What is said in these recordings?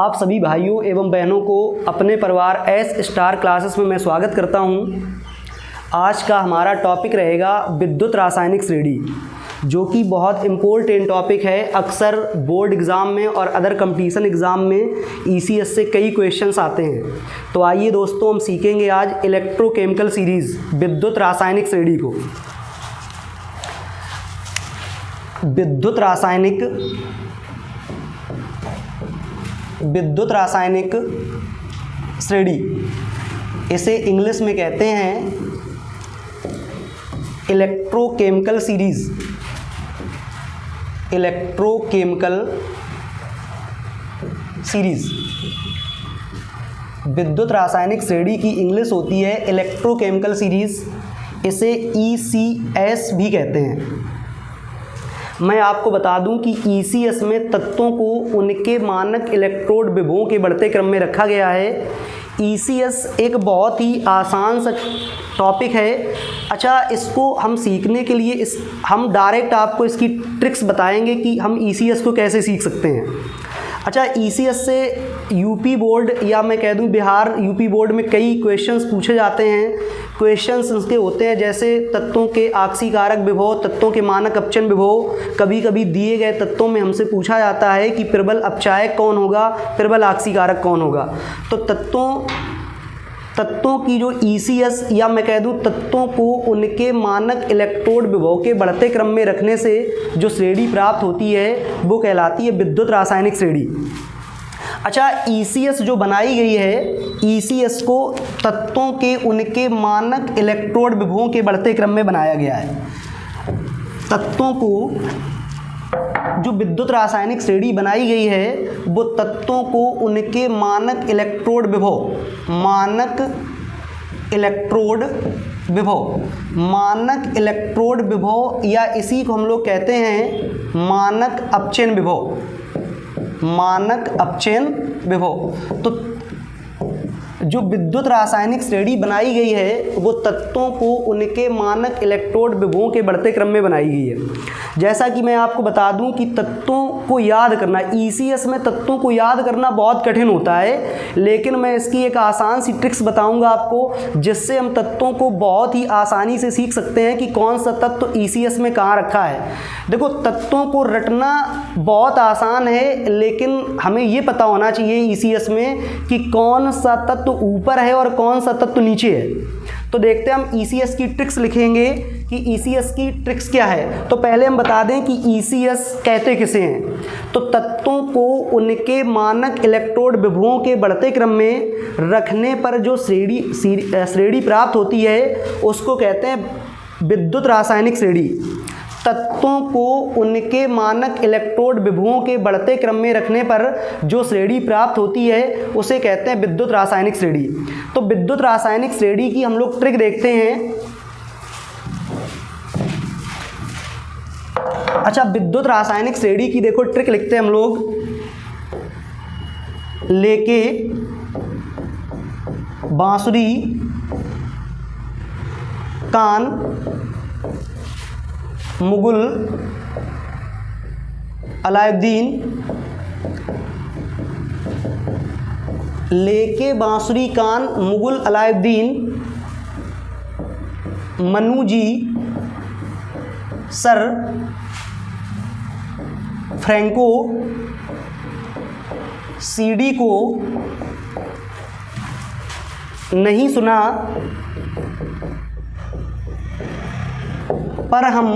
आप सभी भाइयों एवं बहनों को अपने परिवार एस स्टार क्लासेस में मैं स्वागत करता हूं। आज का हमारा टॉपिक रहेगा विद्युत रासायनिक श्रेणी, जो कि बहुत इम्पोर्टेंट टॉपिक है। अक्सर बोर्ड एग्ज़ाम में और अदर कंपटीशन एग्ज़ाम में ईसीएस से कई क्वेश्चंस आते हैं। तो आइए दोस्तों, हम सीखेंगे आज इलेक्ट्रोकेमिकल सीरीज़ विद्युत रासायनिक श्रेणी को। विद्युत रासायनिक श्रेणी, इसे इंग्लिश में कहते हैं इलेक्ट्रोकेमिकल सीरीज़। इलेक्ट्रोकेमिकल सीरीज़ विद्युत रासायनिक श्रेणी की इंग्लिश होती है इलेक्ट्रोकेमिकल सीरीज़। इसे ECS भी कहते हैं। मैं आपको बता दूं कि ECS में तत्वों को उनके मानक इलेक्ट्रोड विभवों के बढ़ते क्रम में रखा गया है। ECS एक बहुत ही आसान सा टॉपिक है। अच्छा, इसको हम सीखने के लिए हम डायरेक्ट आपको इसकी ट्रिक्स बताएंगे कि हम ECS को कैसे सीख सकते हैं। अच्छा, ECS से यूपी बोर्ड या मैं कह दूं बिहार यूपी बोर्ड में कई क्वेश्चंस पूछे जाते हैं। क्वेश्चंस उसके होते हैं जैसे तत्वों के आक्सीकारक विभव, तत्वों के मानक अपचन विभव। कभी कभी दिए गए तत्वों में हमसे पूछा जाता है कि प्रबल अपचायक कौन होगा, प्रबल आक्सीकारक कौन होगा। तो तत्वों की जो ECS या मैं कह दूं तत्वों को उनके मानक इलेक्ट्रोड विभव के बढ़ते क्रम में रखने से जो श्रेणी प्राप्त होती है वो कहलाती है विद्युत रासायनिक श्रेणी। अच्छा, ECS जो बनाई गई है, ECS को तत्वों के उनके मानक इलेक्ट्रोड विभवों के बढ़ते क्रम में बनाया गया है। तत्वों को जो विद्युत रासायनिक श्रेणी बनाई गई है वो तत्वों को उनके मानक इलेक्ट्रोड विभव या इसी को हम लोग कहते हैं मानक अपचयन विभव। तो जो विद्युत रासायनिक श्रेणी बनाई गई है वो तत्वों को उनके मानक इलेक्ट्रोड विभवों के बढ़ते क्रम में बनाई गई है। जैसा कि मैं आपको बता दूं कि तत्वों को याद करना, ECS में तत्वों को याद करना बहुत कठिन होता है, लेकिन मैं इसकी एक आसान सी ट्रिक्स बताऊंगा आपको, जिससे हम तत्वों को बहुत ही आसानी से सीख सकते हैं कि कौन सा तत्व ECS में कहाँ रखा है। देखो, तत्वों को रटना बहुत आसान है, लेकिन हमें ये पता होना चाहिए ECS में कि कौन सा तत्व ऊपर है और कौन सा तत्व नीचे है। तो देखते हैं हम ECS की ट्रिक्स लिखेंगे कि ECS की ट्रिक्स क्या है। तो पहले हम बता दें कि ECS कहते किसे हैं। तो तत्वों को उनके मानक इलेक्ट्रोड विभवों के बढ़ते क्रम में रखने पर जो श्रेणी प्राप्त होती है उसको कहते हैं विद्युत रासायनिक श्रेणी। तत्वों को उनके मानक इलेक्ट्रोड विभवों के बढ़ते क्रम में रखने पर जो श्रेणी प्राप्त होती है उसे कहते हैं विद्युत रासायनिक श्रेणी। तो विद्युत रासायनिक श्रेणी की हम लोग ट्रिक देखते हैं। अच्छा, विद्युत रासायनिक श्रेणी की देखो ट्रिक लिखते हैं हम लोग। लेके बांसुरी कान मुगल अलाउद्दीन, लेके बांसुरी कान Mughal Alauddin, Manu ji sir Franco, CD को नहीं सुना पर हम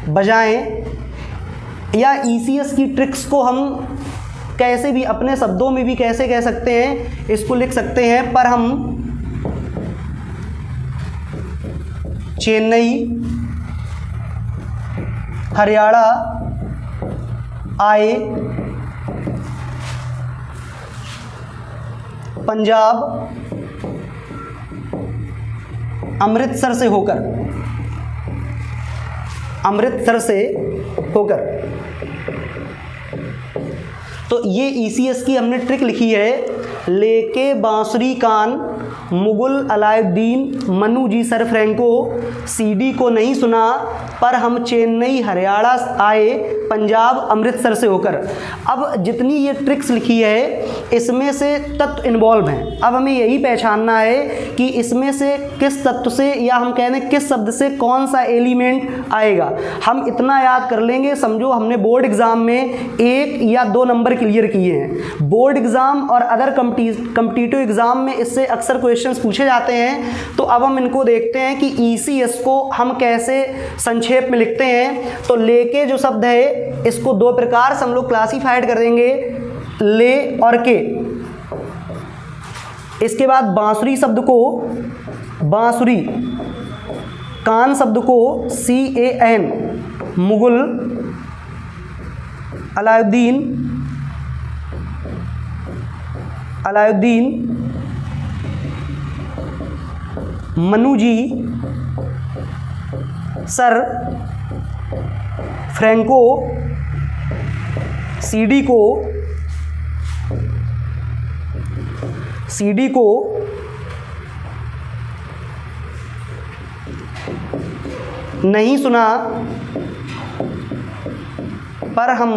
बजाएं। या ECS की ट्रिक्स को हम कैसे भी अपने शब्दों में भी कैसे कह सकते हैं, इसको लिख सकते हैं पर हम चेन्नई हरियाणा आए, पंजाब अमृतसर से होकर तो ये ECS की हमने ट्रिक लिखी है। लेके बांसुरी कान Mughal Alauddin Manu ji sir Franco, CD को नहीं सुना पर हम चेन्नई हरियाणा आए पंजाब अमृतसर से होकर। अब जितनी ये ट्रिक्स लिखी है इसमें से तत्व इन्वॉल्व हैं। अब हमें यही पहचानना है कि इसमें से किस तत्व से या हम कह दें किस शब्द से कौन सा एलिमेंट आएगा। हम इतना याद कर लेंगे, समझो हमने बोर्ड एग्ज़ाम में 1 या 2 नंबर क्लियर किए हैं। बोर्ड एग्ज़ाम और अदर कम्पिटिटिव एग्ज़ाम में इससे अक्सर क्वेश्चंस पूछे जाते हैं। तो अब हम इनको देखते हैं कि ECS को हम कैसे संक्षेप में लिखते हैं। तो लेके जो शब्द है इसको 2 प्रकार से हम लोग क्लासीफाइड कर देंगे, ले और के। इसके बाद बांसुरी शब्द को बांसुरी, कान शब्द को CAN, Mughal Alauddin Manu ji sir Franco, CD को नहीं सुना पर हम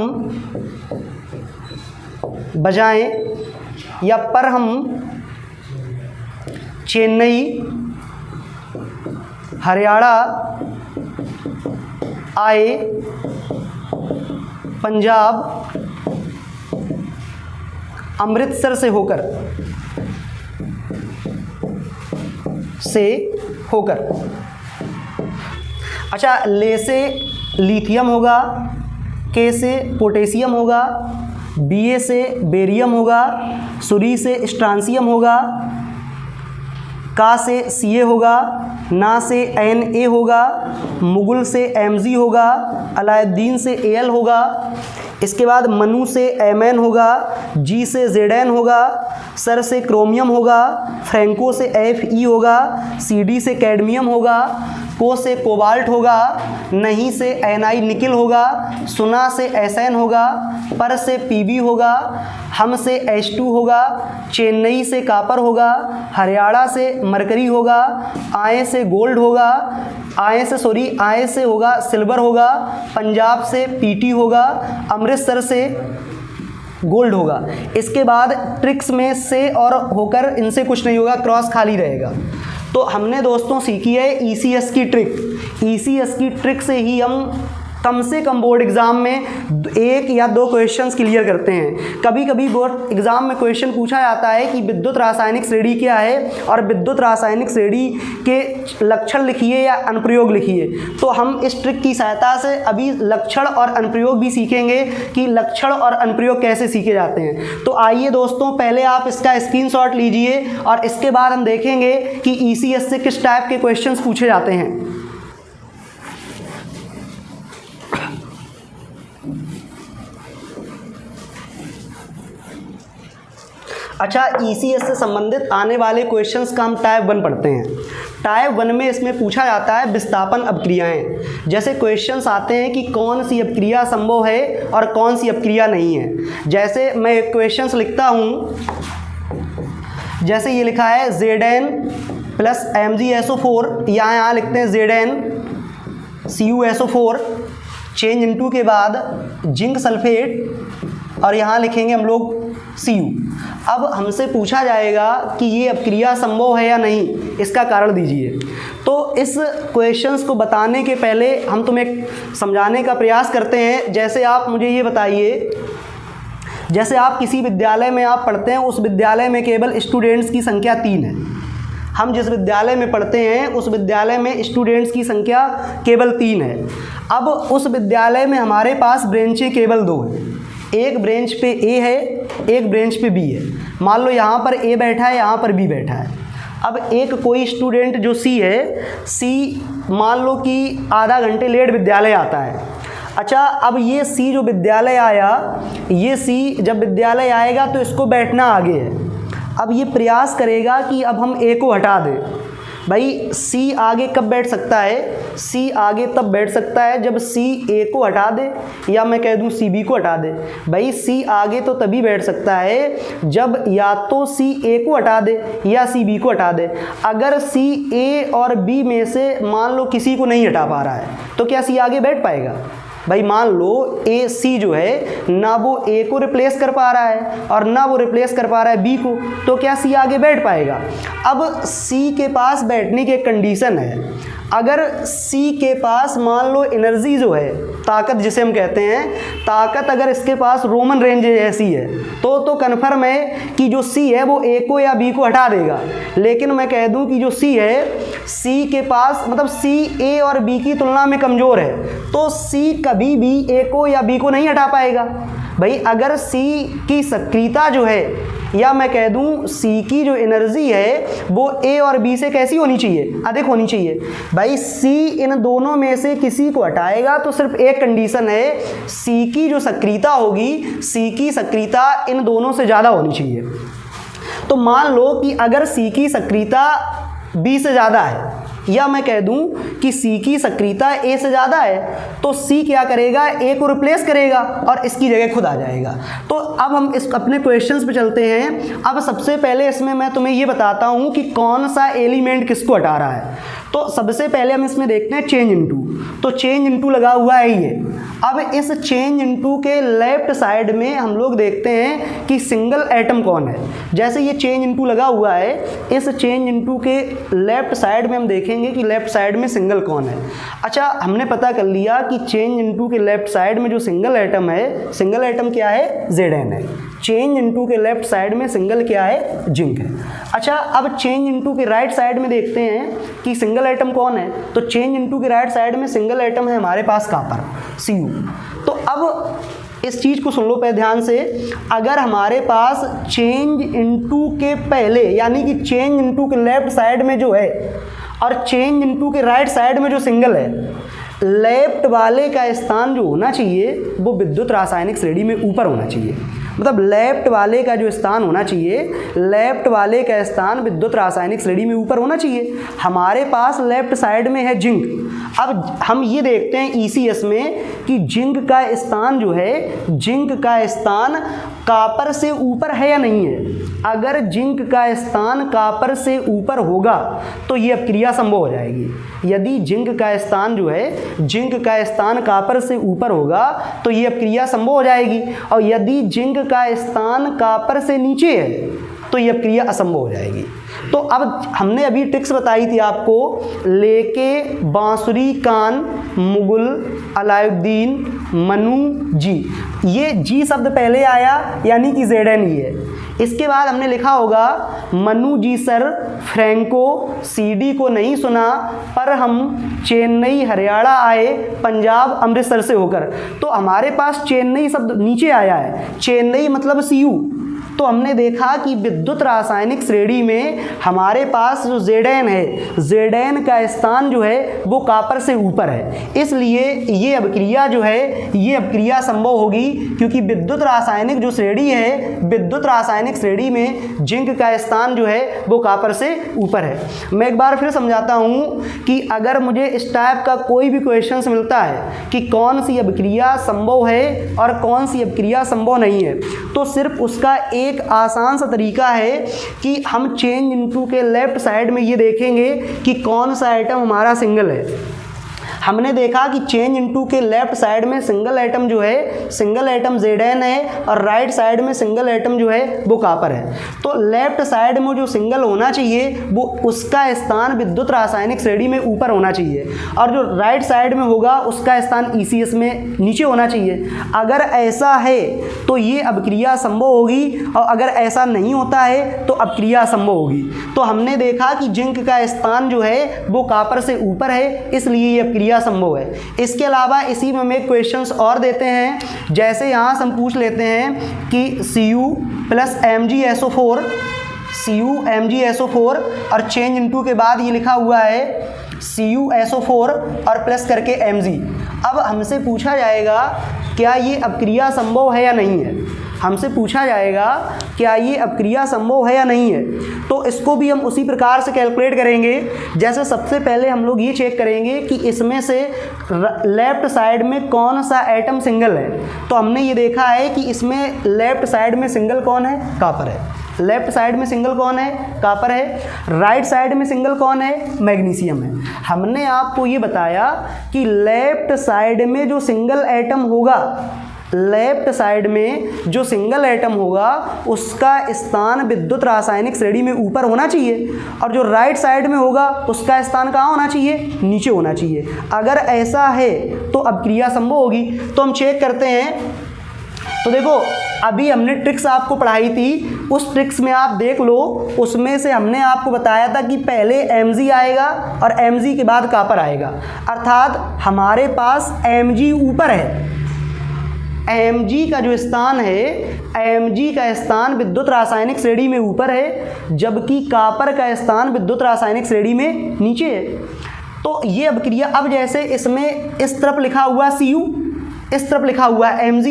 बजाएं या पर हम चेन्नई हरियाणा आए पंजाब अमृतसर से होकर अच्छा, ले से लिथियम होगा, के से पोटेशियम होगा, बीए से बेरियम होगा, सुरी से स्ट्रांसियम होगा, का से सीए होगा, ना से Na होगा, मुगल से Mg होगा, अलाउद्दीन से Al होगा। इसके बाद मनु से Mn होगा, जी से Zn होगा, सर से क्रोमियम होगा, फ्रैंको से Fe होगा, Cd से कैडमियम होगा, को से कोबाल्ट होगा, नहीं से Ni निकिल होगा, सुना से Sn होगा, पर से Pb होगा, हम से H2 होगा, चेन्नई से कापर होगा, हरियाणा से मरकरी होगा, आए से गोल्ड होगा, आए से होगा सिल्वर होगा, पंजाब से Pt होगा, अमृतसर से गोल्ड होगा। इसके बाद ट्रिक्स में से और होकर इनसे कुछ नहीं होगा, क्रॉस खाली रहेगा। तो हमने दोस्तों सीखी है ECS की ट्रिक। ECS की ट्रिक से ही हम कम से कम बोर्ड एग्ज़ाम में 1 या 2 क्वेश्चंस क्लियर करते हैं। कभी कभी बोर्ड एग्ज़ाम में क्वेश्चन पूछा जाता है कि विद्युत रासायनिक श्रेणी क्या है और विद्युत रासायनिक श्रेणी के लक्षण लिखिए या अनुप्रयोग लिखिए। तो हम इस ट्रिक की सहायता से अभी लक्षण और अनुप्रयोग भी सीखेंगे कि लक्षण और अनुप्रयोग कैसे सीखे जाते हैं। तो आइए दोस्तों, पहले आप इसका स्क्रीनशॉट लीजिए और इसके बाद हम देखेंगे कि ECS से किस टाइप के क्वेश्चंस पूछे जाते हैं। अच्छा, ECS से संबंधित आने वाले क्वेश्चंस का हम टाइप 1 पढ़ते हैं। टाइप 1 में इसमें पूछा जाता है विस्थापन अपक्रियाएं। जैसे क्वेश्चंस आते हैं कि कौन सी अपक्रिया संभव है और कौन सी अपक्रिया नहीं है। जैसे मैं एक क्वेश्चंस लिखता हूँ, जैसे ये लिखा है Zn प्लस MgSO4, यहाँ लिखते हैं Zn CuSO4 चेंज इनटू के बाद जिंक सल्फेट और यहाँ लिखेंगे हम लोग Cu। अब हमसे पूछा जाएगा कि ये अपक्रिया संभव है या नहीं, इसका कारण दीजिए। तो इस क्वेश्चंस को बताने के पहले हम तुम्हें समझाने का प्रयास करते हैं। जैसे आप मुझे ये बताइए, जैसे आप किसी विद्यालय में आप पढ़ते हैं, उस विद्यालय में केवल स्टूडेंट्स की संख्या 3 है। हम जिस विद्यालय में पढ़ते हैं उस विद्यालय में स्टूडेंट्स की संख्या केवल 3 है। अब उस विद्यालय में हमारे पास ब्रेंचें केवल 2 हैं। एक ब्रेंच पे A है, एक ब्रेंच पे B है। मान लो यहाँ पर A बैठा है, यहाँ पर B बैठा है। अब एक कोई स्टूडेंट जो C है, C मान लो कि आधा घंटे लेट विद्यालय आता है। अच्छा, अब ये C जो विद्यालय आया, ये C जब विद्यालय आएगा तो इसको बैठना आगे है। अब ये प्रयास करेगा कि अब हम A को हटा दें। भाई सी आगे कब बैठ सकता है? सी आगे तब बैठ सकता है जब सी ए को हटा दे, या मैं कह दूं सी बी को हटा दे। भाई सी आगे तो तभी बैठ सकता है जब या तो सी ए को हटा दे या सी बी को हटा दे। अगर सी ए और बी में से मान लो किसी को नहीं हटा पा रहा है तो क्या सी आगे बैठ पाएगा? भाई मान लो ए सी जो है ना वो ए को रिप्लेस कर पा रहा है और ना वो रिप्लेस कर पा रहा है बी को, तो क्या सी आगे बैठ पाएगा? अब सी के पास बैठने की एक कंडीशन है, अगर सी के पास मान लो एनर्जी जो है, ताकत जिसे हम कहते हैं, ताकत अगर इसके पास रोमन रेंज ऐसी है तो कन्फर्म है कि जो सी है वो ए को या बी को हटा देगा। लेकिन मैं कह दूं कि जो सी है, सी के पास मतलब सी ए और बी की तुलना में कमज़ोर है, तो सी कभी भी ए को या बी को नहीं हटा पाएगा। भाई अगर सी की सक्रियता जो है, या मैं कह दूं सी की जो एनर्जी है वो ए और बी से कैसी होनी चाहिए? अधिक होनी चाहिए। भाई सी इन दोनों में से किसी को हटाएगा तो सिर्फ एक कंडीशन है, सी की जो सक्रियता होगी, सी की सक्रियता इन दोनों से ज़्यादा होनी चाहिए। तो मान लो कि अगर सी की सक्रियता बी से ज़्यादा है, या मैं कह दूं कि सी की सक्रियता ए से ज़्यादा है, तो सी क्या करेगा? ए को रिप्लेस करेगा और इसकी जगह खुद आ जाएगा। तो अब हम इस अपने क्वेश्चंस पे चलते हैं। अब सबसे पहले इसमें मैं तुम्हें ये बताता हूं कि कौन सा एलिमेंट किसको हटा रहा है। तो सबसे पहले हम इसमें देखते हैं चेंज इनटू। तो चेंज इनटू लगा हुआ है ये। अब इस चेंज इनटू के लेफ्ट साइड में हम लोग देखते हैं कि सिंगल एटम कौन है। जैसे ये चेंज इनटू लगा हुआ है, इस चेंज इनटू के लेफ्ट साइड में हम देखेंगे कि लेफ्ट साइड में सिंगल कौन है। अच्छा, हमने पता कर लिया कि चेंज इनटू के लेफ्ट साइड में जो सिंगल एटम है, सिंगल एटम क्या है? Zn है। चेंज इनटू के लेफ्ट साइड में सिंगल क्या है? जिंक है। अच्छा, अब चेंज इनटू के राइट साइड में देखते हैं कि सिंगल एटम कौन है। तो चेंज इनटू के राइट साइड में सिंगल एटम है हमारे पास कॉपर, Cu। तो अब इस चीज़ को सुन लो पहले ध्यान से। अगर हमारे पास चेंज इनटू के पहले, यानी कि चेंज इनटू के लेफ्ट साइड में जो है और चेंज इनटू के राइट साइड में जो सिंगल है, लेफ्ट वाले का स्थान जो होना चाहिए वो विद्युत रासायनिक श्रेणी में ऊपर होना चाहिए। मतलब लेफ्ट वाले का जो स्थान होना चाहिए, लेफ्ट वाले का स्थान विद्युत रासायनिक श्रेणी में ऊपर होना चाहिए। हमारे पास लेफ्ट साइड में है जिंक। अब हम ये देखते हैं ईसीएस में कि जिंक का स्थान जो है, जिंक का स्थान कॉपर से ऊपर है या नहीं है। अगर जिंक का स्थान कॉपर से ऊपर होगा तो ये अपक्रिया संभव हो जाएगी। यदि जिंक का स्थान जो है, जिंक का स्थान कॉपर से ऊपर होगा तो ये अपक्रिया संभव हो जाएगी। और यदि जिंक का स्थान कॉपर से नीचे है तो ये अपक्रिया असंभव हो जाएगी। तो अब हमने अभी ट्रिक्स बताई थी आपको, लेके, बांसुरी, कान, मुगल, अलाउद्दीन, मनु, जी। ये जी शब्द पहले आया यानी कि Zn ही है। इसके बाद हमने लिखा होगा Manu ji sir Franco CD को नहीं सुना, पर हम चेन्नई हरियाणा आए पंजाब अमृतसर से होकर। तो हमारे पास चेन्नई शब्द नीचे आया है, चेन्नई मतलब Cu। तो हमने देखा कि विद्युत रासायनिक श्रेणी में हमारे पास जो Zn है, Zn का स्थान जो है वो कॉपर से ऊपर है, इसलिए ये अभिक्रिया जो है, ये अभिक्रिया संभव होगी। क्योंकि विद्युत रासायनिक जो श्रेणी है, विद्युत रासायनिक श्रेणी में जिंक का स्थान जो है वो कॉपर से ऊपर है। मैं एक बार फिर समझाता हूँ कि अगर मुझे इस टाइप का कोई भी क्वेश्चन मिलता है कि कौन सी अभिक्रिया संभव है और कौन सी अभिक्रिया संभव नहीं है, तो सिर्फ उसका एक आसान सा तरीका है कि हम चेंज इनटू के लेफ्ट साइड में ये देखेंगे कि कौन सा आइटम हमारा सिंगल है। हमने देखा कि चेंज इनटू के लेफ्ट साइड में सिंगल एटम जो है, सिंगल एटम Zn है और राइट साइड में सिंगल एटम जो है वो कॉपर है। तो लेफ्ट साइड में जो सिंगल होना चाहिए वो उसका स्थान विद्युत रासायनिक श्रेणी में ऊपर होना चाहिए, और जो राइट साइड में होगा उसका स्थान ईसीएस में नीचे होना चाहिए। अगर ऐसा है तो ये अभिक्रिया संभव होगी, और अगर ऐसा नहीं होता है तो अभिक्रिया असंभव होगी। तो हमने देखा कि जिंक का स्थान जो है वो कॉपर से ऊपर है, इसलिए ये अभिक्रिया संभव है। इसके अलावा इसी में हमें क्वेश्चंस और देते हैं। जैसे यहाँ से हम पूछ लेते हैं कि Cu plus MgSO4, Cu MgSO4 और चेंज इनटू के बाद ये लिखा हुआ है CuSO4 और प्लस करके Mg। अब हमसे पूछा जाएगा क्या ये अभिक्रिया संभव है या नहीं है। हमसे पूछा जाएगा क्या ये अपक्रिया संभव है या नहीं है। तो इसको भी हम उसी प्रकार से कैलकुलेट करेंगे। जैसे सबसे पहले हम लोग ये चेक करेंगे कि इसमें से लेफ्ट साइड में कौन सा एटम सिंगल है। तो हमने ये देखा है कि इसमें लेफ्ट साइड में सिंगल कौन है, कॉपर है। लेफ्ट साइड में सिंगल कौन है, कॉपर है। राइट साइड में सिंगल कौन है, मैग्नीशियम है। हमने आपको ये बताया कि लेफ्ट साइड में जो सिंगल एटम होगा, लेफ्ट साइड में जो सिंगल एटम होगा उसका स्थान विद्युत रासायनिक श्रेणी में ऊपर होना चाहिए, और जो राइट साइड में होगा उसका स्थान कहाँ होना चाहिए, नीचे होना चाहिए। अगर ऐसा है तो अपक्रिया संभव होगी। तो हम चेक करते हैं। तो देखो अभी हमने ट्रिक्स आपको पढ़ाई थी, उस ट्रिक्स में आप देख लो, उसमें से हमने आपको बताया था कि पहले Mg आएगा और Mg के बाद कॉपर आएगा। अर्थात हमारे पास Mg ऊपर है, Mg का जो स्थान है, Mg का स्थान विद्युत रासायनिक श्रेणी में ऊपर है, जबकि कॉपर का स्थान विद्युत रासायनिक श्रेणी में नीचे है। तो ये अपक्रिया, अब जैसे इसमें इस तरफ लिखा हुआ Cu, इस तरफ लिखा हुआ Mg,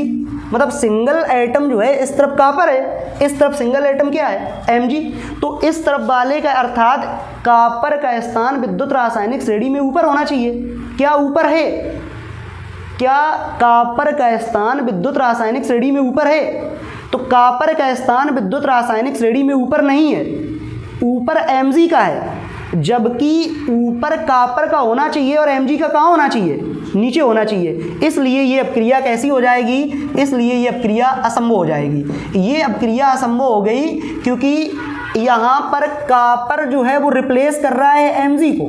मतलब सिंगल एटम जो है इस तरफ कॉपर है, इस तरफ सिंगल एटम क्या है, Mg। तो इस तरफ वाले का अर्थात कॉपर का स्थान विद्युत रासायनिक श्रेणी में ऊपर होना चाहिए। क्या ऊपर है? क्या कॉपर का स्थान विद्युत रासायनिक श्रेणी में ऊपर है? तो कॉपर का स्थान विद्युत रासायनिक श्रेणी में ऊपर नहीं है, ऊपर Mg का है, जबकि ऊपर कॉपर का होना चाहिए और Mg का कहाँ होना चाहिए, नीचे होना चाहिए। इसलिए ये अपक्रिया कैसी हो जाएगी, इसलिए ये अपक्रिया असंभव हो जाएगी। ये अपक्रिया असंभव हो गई क्योंकि यहाँ पर कॉपर जो है वो रिप्लेस कर रहा है Mg को,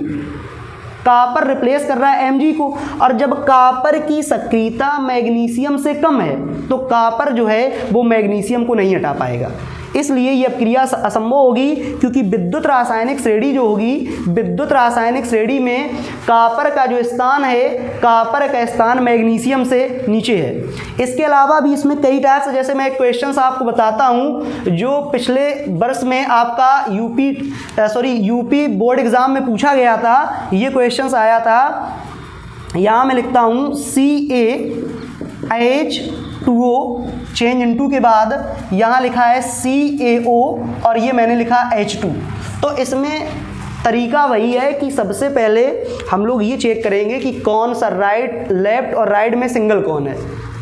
कॉपर रिप्लेस कर रहा है Mg को, और जब कॉपर की सक्रियता मैग्नीशियम से कम है तो कॉपर जो है वो मैग्नीशियम को नहीं हटा पाएगा। इसलिए ये अपक्रिया असंभव होगी, क्योंकि विद्युत रासायनिक श्रेणी जो होगी, विद्युत रासायनिक श्रेणी में कॉपर का जो स्थान है, कॉपर का स्थान मैग्नीशियम से नीचे है। इसके अलावा भी इसमें कई टाइप्स, जैसे मैं एक क्वेश्चन आपको बताता हूँ जो पिछले वर्ष में आपका यूपी बोर्ड एग्जाम में पूछा गया था। ये क्वेश्चन आया था, यहाँ मैं लिखता हूँ CaH2O चेंज इनटू के बाद यहाँ लिखा है CaO और ये मैंने लिखा H2। तो इसमें तरीका वही है कि सबसे पहले हम लोग ये चेक करेंगे कि कौन सा लेफ्ट और राइट में सिंगल कौन है।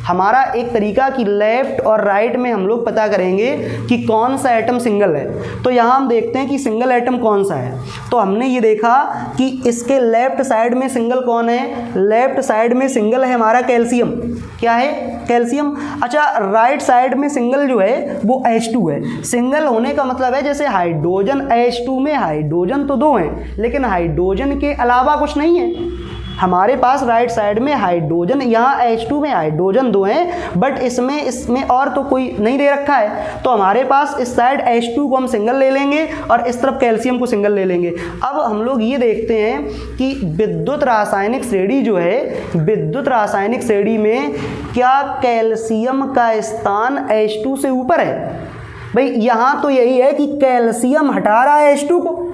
हमारा एक तरीका कि लेफ्ट और राइट में हम लोग पता करेंगे कि कौन सा एटम सिंगल है। तो यहाँ हम देखते हैं कि सिंगल एटम कौन सा है। तो हमने ये देखा कि इसके लेफ्ट साइड में सिंगल कौन है, लेफ्ट साइड में सिंगल है हमारा कैल्शियम। क्या है? कैल्शियम। अच्छा, राइट साइड में सिंगल जो है वो H2 है। सिंगल होने का मतलब है जैसे हाइड्रोजन H2 में हाइड्रोजन तो 2 हैं, लेकिन हाइड्रोजन के अलावा कुछ नहीं है। हमारे पास राइट साइड में हाइड्रोजन, यहाँ H2 में हाइड्रोजन 2 हैं, बट इसमें और तो कोई नहीं दे रखा है। तो हमारे पास इस साइड H2 को हम सिंगल ले लेंगे और इस तरफ कैल्शियम को सिंगल ले लेंगे। अब हम लोग ये देखते हैं कि विद्युत रासायनिक श्रेणी जो है, विद्युत रासायनिक श्रेणी में क्या कैल्शियम का स्थान H2 से ऊपर है? भाई यहाँ तो यही है कि कैल्शियम हटा रहा है H2 को।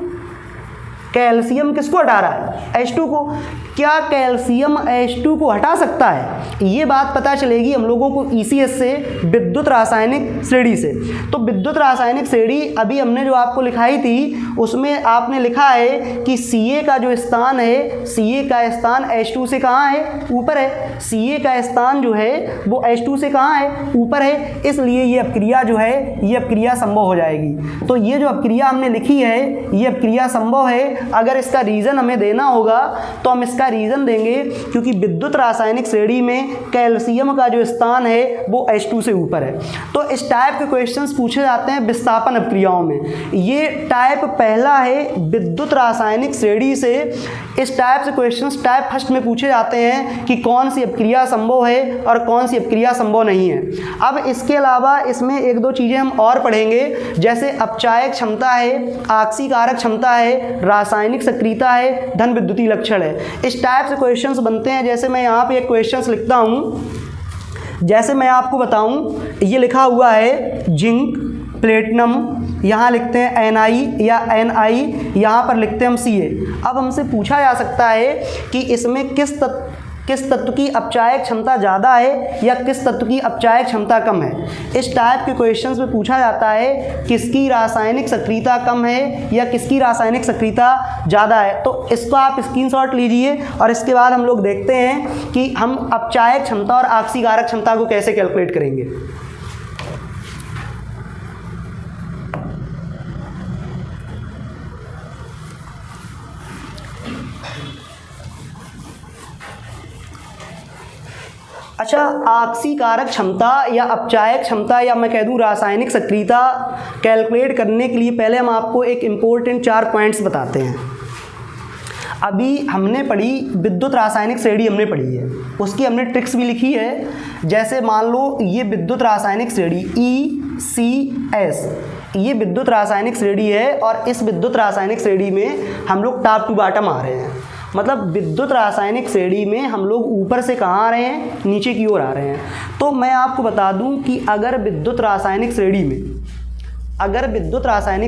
कैल्शियम किसको हटा रहा है? H2 को। क्या कैल्शियम H2 को हटा सकता है? ये बात पता चलेगी हम लोगों को ECS से, विद्युत रासायनिक श्रेणी से। तो विद्युत रासायनिक श्रेणी अभी हमने जो आपको लिखाई थी उसमें आपने लिखा है कि Ca का जो स्थान है, Ca का स्थान H2 से कहाँ है? ऊपर है। Ca का स्थान जो है वो H2 से कहाँ है? ऊपर है। इसलिए ये अपक्रिया जो है, ये अपक्रिया संभव हो जाएगी। तो ये जो अपक्रिया हमने लिखी है ये अपक्रिया संभव है। अगर इसका रीज़न हमें देना होगा तो हम इसका रीज़न देंगे क्योंकि विद्युत रासायनिक श्रेणी में कैल्शियम का जो स्थान है वो H2 से ऊपर है। तो इस टाइप के क्वेश्चंस पूछे जाते हैं विस्थापन अपक्रियाओं में। ये टाइप पहला है विद्युत रासायनिक श्रेणी से। इस टाइप से क्वेश्चंस टाइप फर्स्ट में पूछे जाते हैं कि कौन सी अपक्रिया संभव है और कौन सी अपक्रिया संभव नहीं है। अब इसके अलावा इसमें एक दो चीज़ें हम और पढ़ेंगे, जैसे अपचायक क्षमता है, आक्सीकारक क्षमता है, रासायनिक सक्रियता है, धन विद्युतीय लक्षण है। इस टाइप से क्वेश्चंस बनते हैं। जैसे मैं यहाँ पे एक क्वेश्चंस लिखता हूँ, जैसे मैं आपको बताऊँ, ये लिखा हुआ है जिंक, प्लेटिनम, यहाँ लिखते हैं Ni या Ni, यहाँ पर लिखते हैं हम Ca। अब हमसे पूछा जा सकता है कि इसमें किस किस तत्व की अपचायक क्षमता ज़्यादा है या किस तत्व की अपचायक क्षमता कम है। इस टाइप के क्वेश्चंस में पूछा जाता है किसकी रासायनिक सक्रियता कम है या किसकी रासायनिक सक्रियता ज़्यादा है। तो इसको आप स्क्रीनशॉट लीजिए और इसके बाद हम लोग देखते हैं कि हम अपचायक क्षमता और ऑक्सीकारक क्षमता को कैसे कैलकुलेट करेंगे। अच्छा, ऑक्सीकारक क्षमता या अपचायक क्षमता या मैं कह दूं रासायनिक सक्रियता कैलकुलेट करने के लिए पहले हम आपको एक इम्पोर्टेंट 4 पॉइंट्स बताते हैं। अभी हमने पढ़ी विद्युत रासायनिक श्रेणी हमने पढ़ी है, उसकी हमने ट्रिक्स भी लिखी है। जैसे मान लो ये विद्युत रासायनिक श्रेणी ECS, ये विद्युत रासायनिक श्रेणी है और इस विद्युत रासायनिक श्रेणी में हम लोग टॉप टू बॉटम आ रहे हैं। मतलब विद्युत रासायनिक श्रेणी में हम लोग ऊपर से कहाँ आ रहे हैं, नीचे की ओर आ रहे हैं। तो मैं आपको बता दूं कि अगर विद्युत रासायनिक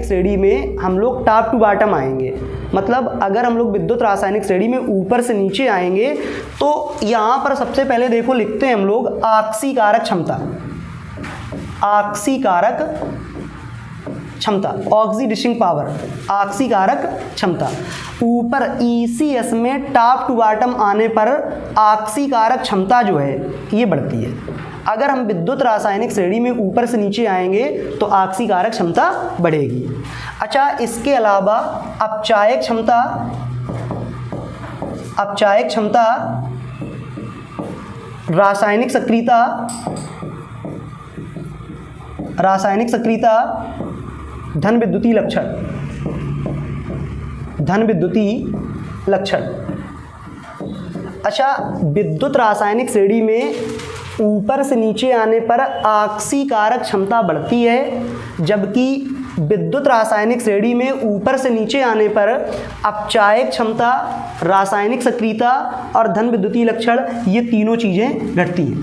श्रेणी में हम लोग टॉप टू बॉटम आएंगे, मतलब अगर हम लोग विद्युत रासायनिक श्रेणी में ऊपर से नीचे आएंगे तो यहाँ पर सबसे पहले देखो लिखते हैं हम लोग ऑक्सीकारक क्षमता, ऑक्सीडेशन पावर, ऑक्सीकारक क्षमता। ऊपर ECS में टॉप टू बॉटम आने पर ऑक्सीकारक क्षमता जो है ये बढ़ती है। अगर हम विद्युत रासायनिक श्रेणी में ऊपर से नीचे आएंगे तो ऑक्सीकारक क्षमता बढ़ेगी। अच्छा, इसके अलावा अपचायक क्षमता, रासायनिक सक्रियता, धन विद्युतीय लक्षण। अच्छा, विद्युत रासायनिक श्रेणी में ऊपर से नीचे आने पर ऑक्सीकारक क्षमता बढ़ती है, जबकि विद्युत रासायनिक श्रेणी में ऊपर से नीचे आने पर अपचायक क्षमता, रासायनिक सक्रियता और धन विद्युतीय लक्षण ये तीनों चीज़ें घटती हैं।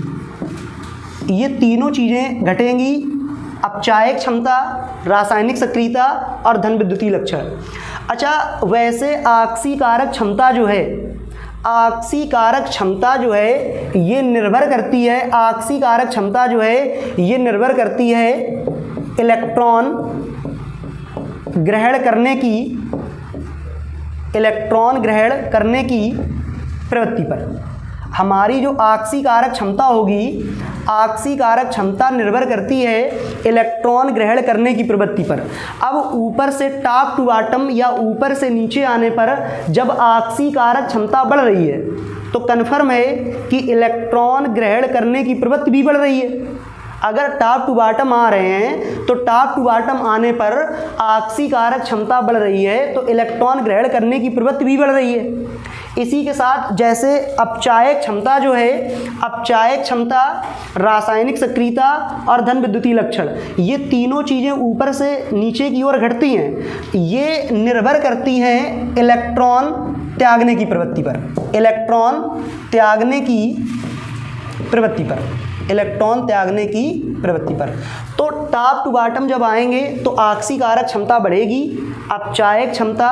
ये तीनों चीज़ें घटेंगी, अपचायक क्षमता, रासायनिक सक्रियता और धन विद्युतीय लक्षण। अच्छा, वैसे ऑक्सीकारक क्षमता जो है ये निर्भर करती है इलेक्ट्रॉन ग्रहण करने की प्रवृत्ति पर। हमारी जो ऑक्सीकारक क्षमता होगी, ऑक्सीकारक क्षमता निर्भर करती है इलेक्ट्रॉन ग्रहण करने की प्रवृत्ति पर। अब ऊपर से टॉप टू बॉटम या ऊपर से नीचे आने पर जब ऑक्सीकारक क्षमता बढ़ रही है तो कन्फर्म है कि इलेक्ट्रॉन ग्रहण करने की प्रवृत्ति भी बढ़ रही है। अगर टॉप टू बॉटम आ रहे हैं तो टॉप टू बॉटम आने पर ऑक्सीकारक क्षमता बढ़ रही है तो इलेक्ट्रॉन ग्रहण करने की प्रवृत्ति भी बढ़ रही है। इसी के साथ जैसे अपचायक क्षमता जो है, अपचायक क्षमता, रासायनिक सक्रियता और धन विद्युतीय लक्षण, ये तीनों चीज़ें ऊपर से नीचे की ओर घटती हैं। ये निर्भर करती हैं इलेक्ट्रॉन त्यागने की प्रवृत्ति पर। तो टॉप टू बॉटम जब आएंगे तो ऑक्सीकारक क्षमता बढ़ेगी, अपचायक क्षमता,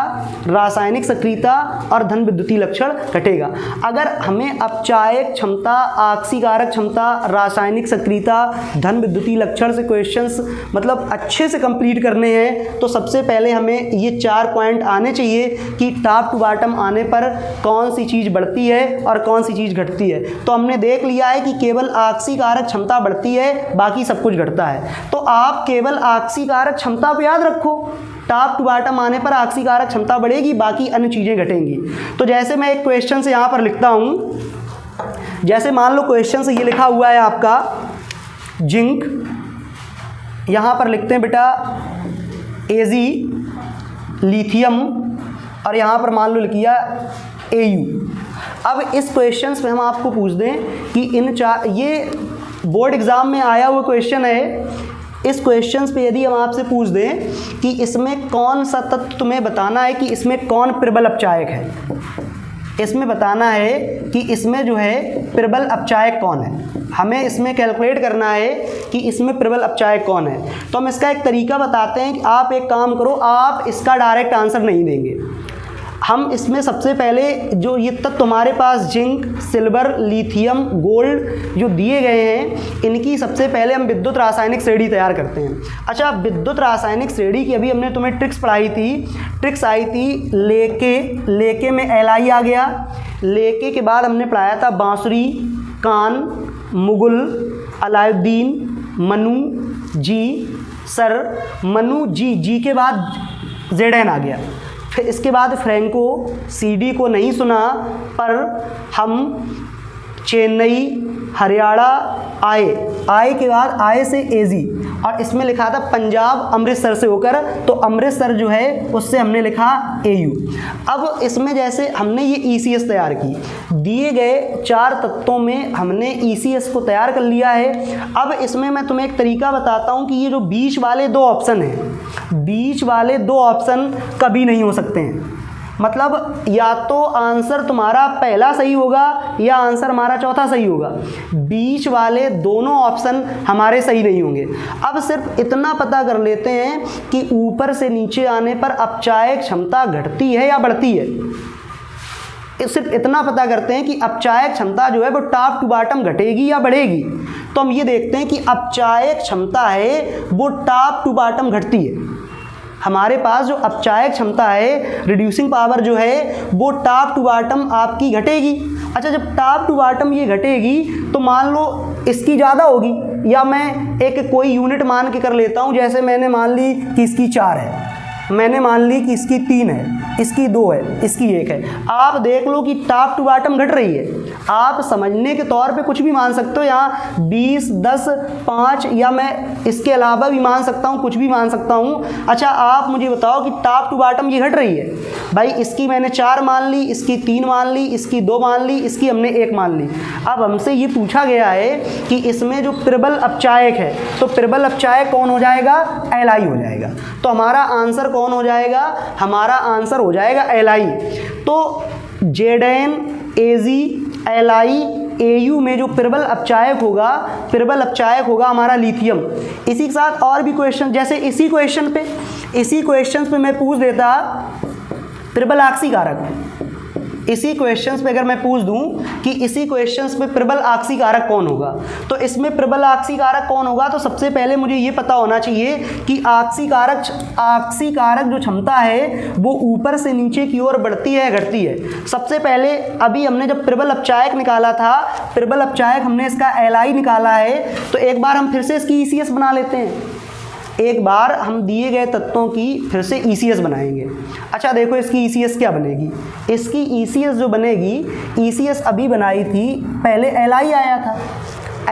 रासायनिक सक्रियता और धन विद्युतीय लक्षण घटेगा। अगर हमें अपचायक क्षमता, ऑक्सीकारक क्षमता, रासायनिक सक्रियता, धन विद्युतीय लक्षण से क्वेश्चंस मतलब अच्छे से कंप्लीट करने हैं तो सबसे पहले हमें ये 4 पॉइंट आने चाहिए कि टॉप टू बॉटम आने पर कौन सी चीज़ बढ़ती है और कौन सी चीज़ घटती है। तो हमने देख लिया है कि केवल ऑक्सीकारक क्षमता बढ़ती है, बाकी सब कुछ घटता है। तो आप केवल ऑक्सीकारक क्षमता को याद रखो, टॉप टू बॉटम आने पर ऑक्सीकारक क्षमता बढ़ेगी, बाकी अन्य चीज़ें घटेंगी। तो जैसे मैं एक क्वेश्चन से यहाँ पर लिखता हूँ, जैसे मान लो क्वेश्चन से ये लिखा हुआ है आपका जिंक, यहाँ पर लिखते हैं बेटा Ag, लिथियम और यहाँ पर मान लो लिखिया Au। अब इस क्वेश्चन में हम आपको पूछ दें कि इन चार, ये बोर्ड एग्ज़ाम में आया हुआ क्वेश्चन है। इस क्वेश्चन पे यदि हम आपसे पूछ दें कि इसमें कौन सा तत्व, तुम्हें बताना है कि इसमें कौन प्रबल अपचायक है, इसमें बताना है कि इसमें जो है प्रबल अपचायक कौन है, हमें इसमें कैलकुलेट करना है कि इसमें प्रबल अपचायक कौन है। तो हम इसका एक तरीका बताते हैं कि आप एक काम करो, आप इसका डायरेक्ट आंसर नहीं देंगे, हम इसमें सबसे पहले जो ये तत्व तुम्हारे पास जिंक, सिल्वर, लिथियम, गोल्ड जो दिए गए हैं, इनकी सबसे पहले हम विद्युत रासायनिक श्रेणी तैयार करते हैं। अच्छा, विद्युत रासायनिक श्रेणी की अभी हमने तुम्हें ट्रिक्स पढ़ाई थी। ट्रिक्स आई थी लेके में Li आ गया। लेके के बाद हमने पढ़ाया था बांसुरी, कान, मुगल, अलाउद्दीन, मनु, जी, सर, मनु, जी के बाद Zn आ गया। फिर इसके बाद फ्रैंको, CD को नहीं सुना पर हम चेन्नई, हरियाणा, आए के बाद आए से एजी, और इसमें लिखा था पंजाब अमृतसर से होकर, तो अमृतसर जो है उससे हमने लिखा AU। अब इसमें जैसे हमने ये ECS तैयार की, दिए गए 4 तत्वों में हमने ECS को तैयार कर लिया है। अब इसमें मैं तुम्हें एक तरीका बताता हूँ कि ये जो बीच वाले 2 ऑप्शन हैं, बीच वाले 2 ऑप्शन कभी नहीं हो सकते हैं। मतलब या तो आंसर तुम्हारा पहला सही होगा या आंसर हमारा चौथा सही होगा, बीच वाले दोनों ऑप्शन हमारे सही नहीं होंगे। अब सिर्फ इतना पता कर लेते हैं कि ऊपर से नीचे आने पर अपचायक क्षमता घटती है या बढ़ती है। सिर्फ इतना पता करते हैं कि अपचायक क्षमता जो है वो टॉप टू बॉटम घटेगी या बढ़ेगी। तो हम ये देखते हैं कि अपचायक क्षमता है वो टॉप टू बॉटम घटती है। हमारे पास जो अपचायक क्षमता है, रिड्यूसिंग पावर जो है, वो टॉप टू बॉटम आपकी घटेगी। अच्छा, जब टॉप टू बॉटम ये घटेगी तो मान लो इसकी ज़्यादा होगी, या मैं एक कोई यूनिट मान के कर लेता हूँ। जैसे मैंने मान ली कि इसकी 4 है, मैंने मान ली कि इसकी 3 है, इसकी 2 है, इसकी 1 है। आप देख लो कि टॉप टू बॉटम घट रही है। आप समझने के तौर पे कुछ भी मान सकते हो, यहाँ 20, 10, 5 या मैं इसके अलावा भी मान सकता हूँ, कुछ भी मान सकता हूँ। अच्छा, आप मुझे बताओ कि टॉप टू बॉटम ये घट रही है। भाई इसकी मैंने 4 मान ली, इसकी 3 मान ली, इसकी 2 मान ली, इसकी हमने 1 मान ली। अब हमसे ये पूछा गया है कि इसमें जो प्रबल अपचायक है, तो प्रबल अपचायक कौन हो जाएगा? Li हो जाएगा। तो हमारा आंसर कौन हो जाएगा? हमारा आंसर हो जाएगा Li। तो Zn, Az, Li, AU में जो प्रबल अपचायक होगा हमारा लिथियम। इसी के साथ और भी क्वेश्चन, जैसे इसी क्वेश्चन पे मैं पूछ देता प्रबल आक्सीकारक। इसी क्वेश्चंस पे अगर मैं पूछ दूं कि इसी क्वेश्चंस पे प्रबल आक्सीकारक कौन होगा, तो इसमें प्रबल आक्सीकारक कौन होगा, तो सबसे पहले मुझे ये पता होना चाहिए कि आक्सीकारक जो क्षमता है वो ऊपर से नीचे की ओर बढ़ती है घटती है। सबसे पहले अभी हमने जब प्रबल अपचायक निकाला था, प्रबल अपचायक हमने इसका Li निकाला है, तो एक बार हम फिर से इसकी ECS बना लेते हैं। एक बार हम दिए गए तत्वों की फिर से ECS बनाएंगे। अच्छा देखो इसकी ECS क्या बनेगी। इसकी ECS जो बनेगी, ECS अभी बनाई थी, पहले Li आया था,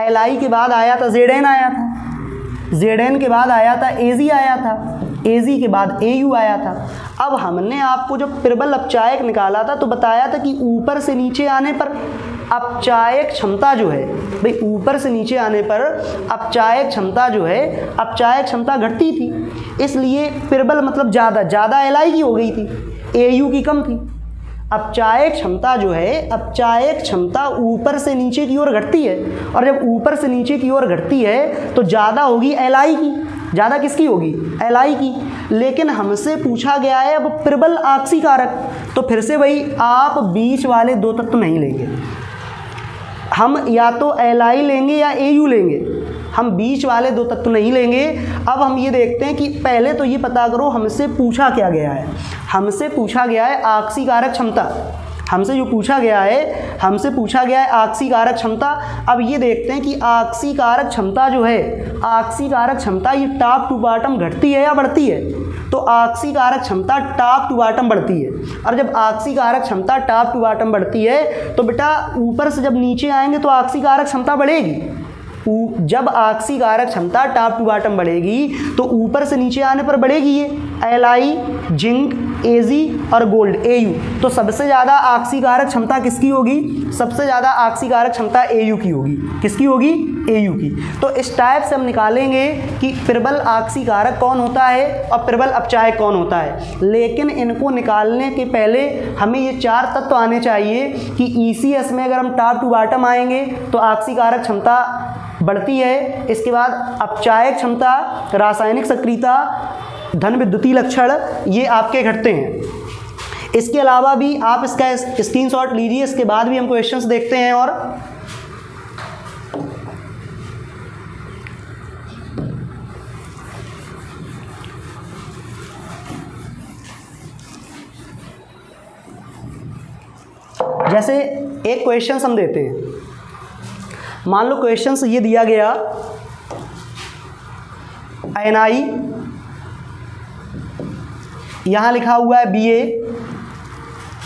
Li के बाद आया था Zn आया था, Zn के बाद आया था Az आया था, Az के बाद AU आया था। अब हमने आपको जब प्रबल अपचायक निकाला था तो बताया था कि ऊपर से नीचे आने पर अपचायक क्षमता जो है, भाई ऊपर से नीचे आने पर अपचायक क्षमता जो है, अपचायक क्षमता घटती थी। इसलिए प्रबल मतलब ज़्यादा Li की हो गई थी, AU की कम थी। अपचायक क्षमता जो है, अपचायक क्षमता ऊपर से नीचे की ओर घटती है, और जब ऊपर से नीचे की ओर घटती है तो ज़्यादा होगी Li की। ज़्यादा किसकी होगी? Li की। लेकिन हमसे पूछा गया है अब प्रबल आक्सीकारक, तो फिर से वही आप बीच वाले 2 तत्व नहीं लेंगे, हम या तो Li लेंगे या AU लेंगे, हम बीच वाले 2 तत्व नहीं लेंगे। अब हम ये देखते हैं कि पहले तो ये पता करो हमसे पूछा क्या गया है। हमसे पूछा गया है आक्सीकारक क्षमता, हमसे जो पूछा गया है, हमसे पूछा गया है आक्सीकारक क्षमता। अब ये देखते हैं कि आक्सीकारक क्षमता जो है, आक्सीकारक क्षमता ये टॉप टू बॉटम घटती है या बढ़ती है, तो आक्सीकारक क्षमता टॉप टू बॉटम बढ़ती है। और जब आक्सीकारक क्षमता टॉप टू बॉटम बढ़ती है तो बेटा ऊपर से जब नीचे आएंगे तो आक्सीकारक क्षमता बढ़ेगी। जब आक्सीकारक क्षमता टॉप टू बॉटम बढ़ेगी तो ऊपर से नीचे आने पर बढ़ेगी ये Li, जिंक, Az और गोल्ड AU। तो सबसे ज़्यादा आक्सीकारक क्षमता किसकी होगी? सबसे ज़्यादा आक्सीकारक क्षमता AU की होगी। किसकी होगी? AU की। तो इस टाइप से हम निकालेंगे कि प्रबल आक्सीकारक कौन होता है और प्रबल अपचायक कौन होता है। लेकिन इनको निकालने के पहले हमें ये 4 तत्व आने चाहिए कि ECS में अगर हम टॉप टू बॉटम आएंगे तो आक्सीकारक क्षमता बढ़ती है, इसके बाद अपचायक क्षमता, रासायनिक सक्रियता, धन विद्युतीय लक्षण ये आपके घटते हैं। इसके अलावा भी आप इसका स्क्रीनशॉट लीजिए, इसके बाद भी हम क्वेश्चंस देखते हैं। और जैसे एक क्वेश्चंस हम देते हैं, मान लो क्वेश्चंस ये दिया गया Ni, यहाँ लिखा हुआ है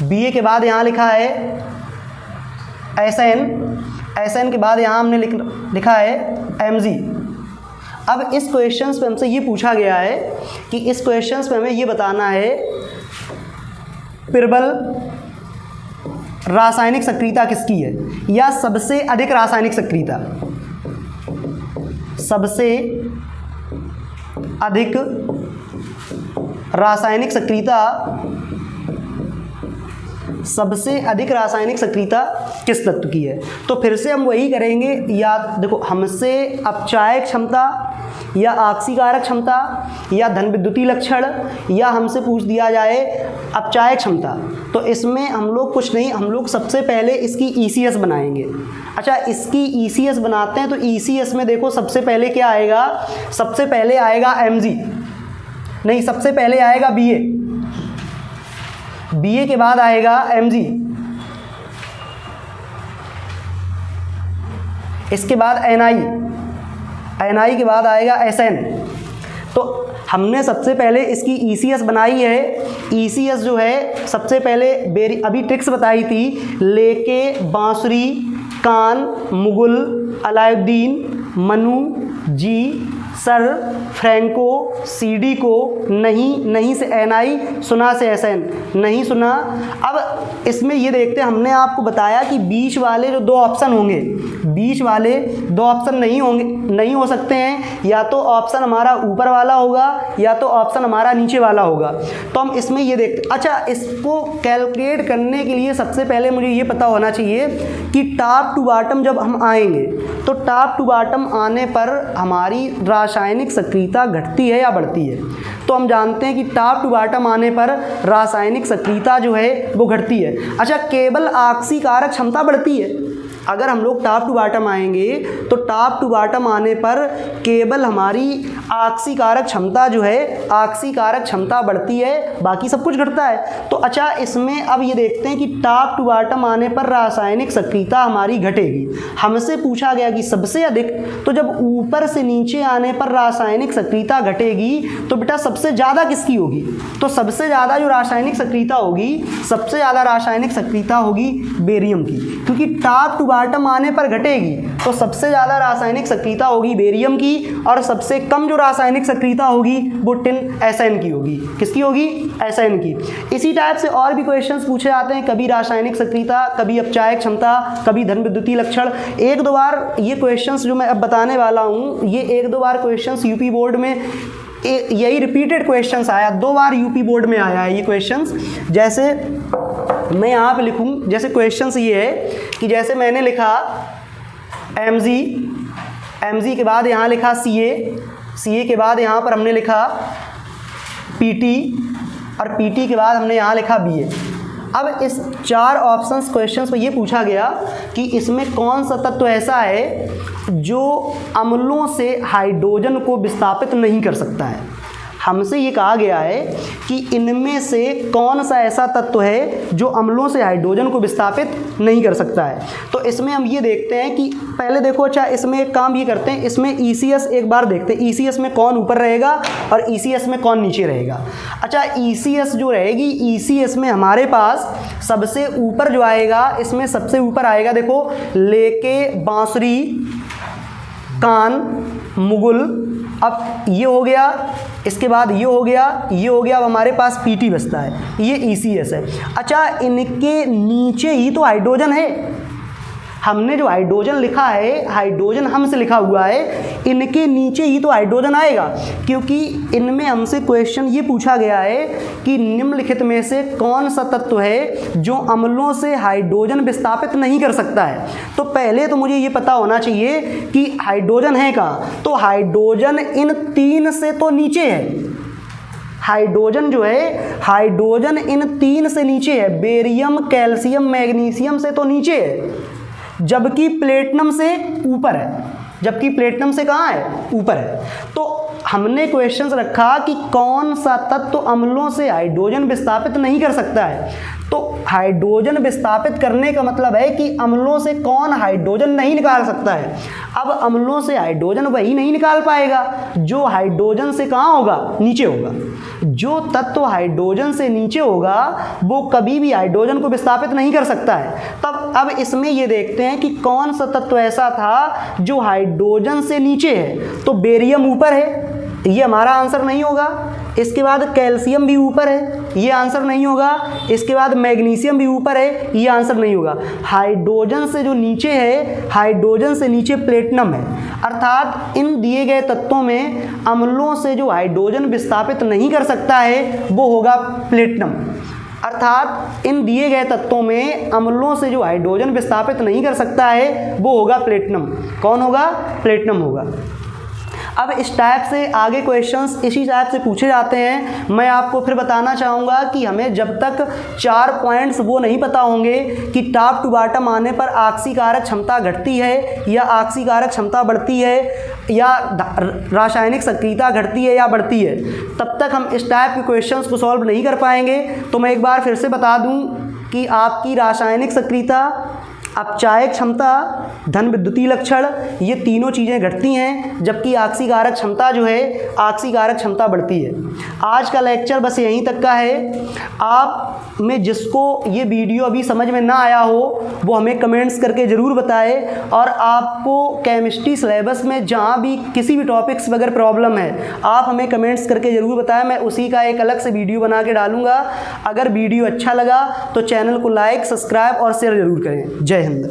BA के बाद यहाँ लिखा है SN के बाद यहाँ हमने लिखा है Mg। अब इस क्वेश्चंस पे हमसे ये पूछा गया है कि इस क्वेश्चंस पे हमें ये बताना है प्रबल रासायनिक सक्रियता किसकी है, या सबसे अधिक रासायनिक सक्रियता, सबसे अधिक रासायनिक सक्रियता, सबसे अधिक रासायनिक सक्रियता किस तत्व की है। तो फिर से हम वही करेंगे, या देखो हमसे अपचायक क्षमता या आक्सीकारक क्षमता या धन विद्युतीय लक्षण, या हमसे पूछ दिया जाए अपचायक क्षमता, तो इसमें हम लोग कुछ नहीं, हम लोग सबसे पहले इसकी ECS बनाएंगे। अच्छा, इसकी ECS बनाते हैं तो ECS में देखो सबसे पहले क्या आएगा, सबसे पहले आएगा Mg, नहीं सबसे पहले आएगा BA के बाद आएगा Mg, इसके बाद Ni के बाद आएगा SN। तो हमने सबसे पहले इसकी ECS बनाई है। ECS जो है सबसे पहले अभी ट्रिक्स बताई थी, लेके, बांसुरी, कान, Mughal, Alauddin, Manu, ji, sir, Franco, CD को, नहीं से Ni, सुना से SN, नहीं सुना। अब इसमें ये देखते हैं, हमने आपको बताया कि बीच वाले जो दो ऑप्शन होंगे, बीच वाले दो ऑप्शन नहीं हो सकते हैं, या तो ऑप्शन हमारा ऊपर वाला होगा या तो ऑप्शन हमारा नीचे वाला होगा। तो हम इसमें ये देखते, अच्छा इसको कैलकुलेट करने के लिए सबसे पहले मुझे ये पता होना चाहिए कि टॉप टू बॉटम जब हम आएंगे तो टॉप टू बॉटम आने पर हमारी रासायनिक सक्रियता घटती है या बढ़ती है। तो हम जानते हैं कि टॉप टू बॉटम आने पर रासायनिक सक्रियता जो है वो घटती है। अच्छा, केवल आक्सीकारक क्षमता बढ़ती है। अगर हम लोग टॉप टू बॉटम आएंगे तो टॉप टू बॉटम आने पर केवल हमारी आक्सीकारक क्षमता जो है, आक्सीकारक क्षमता बढ़ती है, बाकी सब कुछ घटता है। तो अच्छा, इसमें अब ये देखते हैं कि टॉप टू बॉटम आने पर रासायनिक सक्रियता हमारी घटेगी। हमसे पूछा गया कि सबसे अधिक, तो जब ऊपर से नीचे आने पर रासायनिक सक्रियता घटेगी तो बेटा सबसे ज़्यादा किसकी होगी, तो सबसे ज़्यादा जो रासायनिक सक्रियता होगी, सबसे ज़्यादा रासायनिक सक्रियता होगी बेरियम की, क्योंकि टॉप टू बॉटम आने पर घटेगी तो सबसे ज़्यादा रासायनिक सक्रियता होगी बेरियम की, और सबसे कम जो रासायनिक सक्रियता होगी वो टिन SN की होगी। किसकी होगी? SN की। इसी टाइप से और भी क्वेश्चंस पूछे जाते हैं, कभी रासायनिक सक्रियता, कभी अपचायक क्षमता, कभी धन विद्युतीय लक्षण। एक दो बार ये क्वेश्चंस जो मैं अब बताने वाला हूँ, ये एक दो बार क्वेश्चंस यूपी बोर्ड में यही रिपीटेड क्वेश्चंस आया, 2 बार यूपी बोर्ड में आया है ये क्वेश्चंस। जैसे मैं यहाँ पे लिखूँ, जैसे क्वेश्चंस ये है कि जैसे मैंने लिखा Mg के बाद यहाँ लिखा Ca के बाद यहाँ पर हमने लिखा Pt, और Pt के बाद हमने यहाँ लिखा Ba। अब इस 4 ऑप्शंस क्वेश्चंस में ये पूछा गया कि इसमें कौन सा तत्व ऐसा है जो अम्लों से हाइड्रोजन को विस्थापित नहीं कर सकता है। हमसे ये कहा गया है कि इनमें से कौन सा ऐसा तत्व है जो अम्लों से हाइड्रोजन को विस्थापित नहीं कर सकता है। तो इसमें हम ये देखते हैं कि पहले देखो, अच्छा इसमें एक काम ये करते हैं, इसमें ECS एक बार देखते हैं, ECS में कौन ऊपर रहेगा और ECS में कौन नीचे रहेगा। अच्छा, ECS जो रहेगी, ECS में हमारे पास सबसे ऊपर जो आएगा, इसमें सबसे ऊपर आएगा देखो, लेके, बांसुरी, कान, मुगल। अब ये हो गया, इसके बाद ये हो गया, ये हो गया। अब हमारे पास Pt बचता है, ये ECS है। अच्छा, इनके नीचे ही तो हाइड्रोजन है। हमने जो हाइड्रोजन लिखा है, हाइड्रोजन हमसे लिखा हुआ है, इनके नीचे ही तो हाइड्रोजन आएगा, क्योंकि इनमें हमसे क्वेश्चन ये पूछा गया है कि निम्नलिखित में से कौन सा तत्व है जो अम्लों से हाइड्रोजन विस्थापित नहीं कर सकता है। तो पहले तो मुझे ये पता होना चाहिए कि हाइड्रोजन है कहाँ। तो हाइड्रोजन इन 3 से तो नीचे है, हाइड्रोजन जो है, हाइड्रोजन इन 3 से नीचे है, बेरियम, कैल्शियम, मैग्नीशियम से तो नीचे है, जबकि प्लेटिनम से ऊपर है, जबकि प्लेटिनम से कहाँ है, ऊपर है। तो हमने क्वेश्चन रखा कि कौन सा तत्व अम्लों से हाइड्रोजन विस्थापित नहीं कर सकता है। तो हाइड्रोजन विस्थापित करने का मतलब है कि अम्लों से कौन हाइड्रोजन नहीं निकाल सकता है। अब अम्लों से हाइड्रोजन वही नहीं निकाल पाएगा जो हाइड्रोजन से कहाँ होगा, नीचे होगा। जो तत्व हाइड्रोजन से नीचे होगा वो कभी भी हाइड्रोजन को विस्थापित नहीं कर सकता है। तब अब इसमें ये देखते हैं कि कौन सा तत्व ऐसा था जो हाइड्रोजन से नीचे है। तो बेरियम ऊपर है, ये हमारा आंसर नहीं होगा। इसके बाद कैल्शियम भी ऊपर है, ये आंसर नहीं होगा। इसके बाद मैग्नीशियम भी ऊपर है, ये आंसर नहीं होगा। हाइड्रोजन से जो नीचे है, हाइड्रोजन से नीचे प्लेटिनम है। अर्थात इन दिए गए तत्वों में अम्लों से जो हाइड्रोजन विस्थापित नहीं कर सकता है वो होगा प्लेटिनम। अर्थात इन दिए गए तत्वों में अम्लों से जो हाइड्रोजन विस्थापित नहीं कर सकता है वो होगा प्लेटिनम। कौन होगा, प्लेटिनम होगा। अब इस टाइप से आगे क्वेश्चंस इसी टाइप से पूछे जाते हैं। मैं आपको फिर बताना चाहूँगा कि हमें जब तक 4 पॉइंट्स वो नहीं पता होंगे कि टॉप टू बॉटम आने पर ऑक्सीकारक क्षमता घटती है या ऑक्सीकारक क्षमता बढ़ती है या रासायनिक सक्रियता घटती है या बढ़ती है, तब तक हम इस टाइप के क्वेश्चंस को सॉल्व नहीं कर पाएंगे। तो मैं एक बार फिर से बता दूं कि आपकी रासायनिक सक्रियता, अपचायक क्षमता, धन विद्युतीय लक्षण, ये तीनों चीज़ें घटती हैं, जबकि ऑक्सीकारक क्षमता जो है, ऑक्सीकारक क्षमता बढ़ती है। आज का लेक्चर बस यहीं तक का है। आप में जिसको ये वीडियो अभी समझ में ना आया हो वो हमें कमेंट्स करके ज़रूर बताएं, और आपको केमिस्ट्री सिलेबस में जहाँ भी किसी भी टॉपिक्स वगैरह प्रॉब्लम है आप हमें कमेंट्स करके ज़रूर बताएं। मैं उसी का एक अलग से वीडियो बना के डालूँगा। अगर वीडियो अच्छा लगा तो चैनल को लाइक, सब्सक्राइब और शेयर ज़रूर करें। जय हिंद।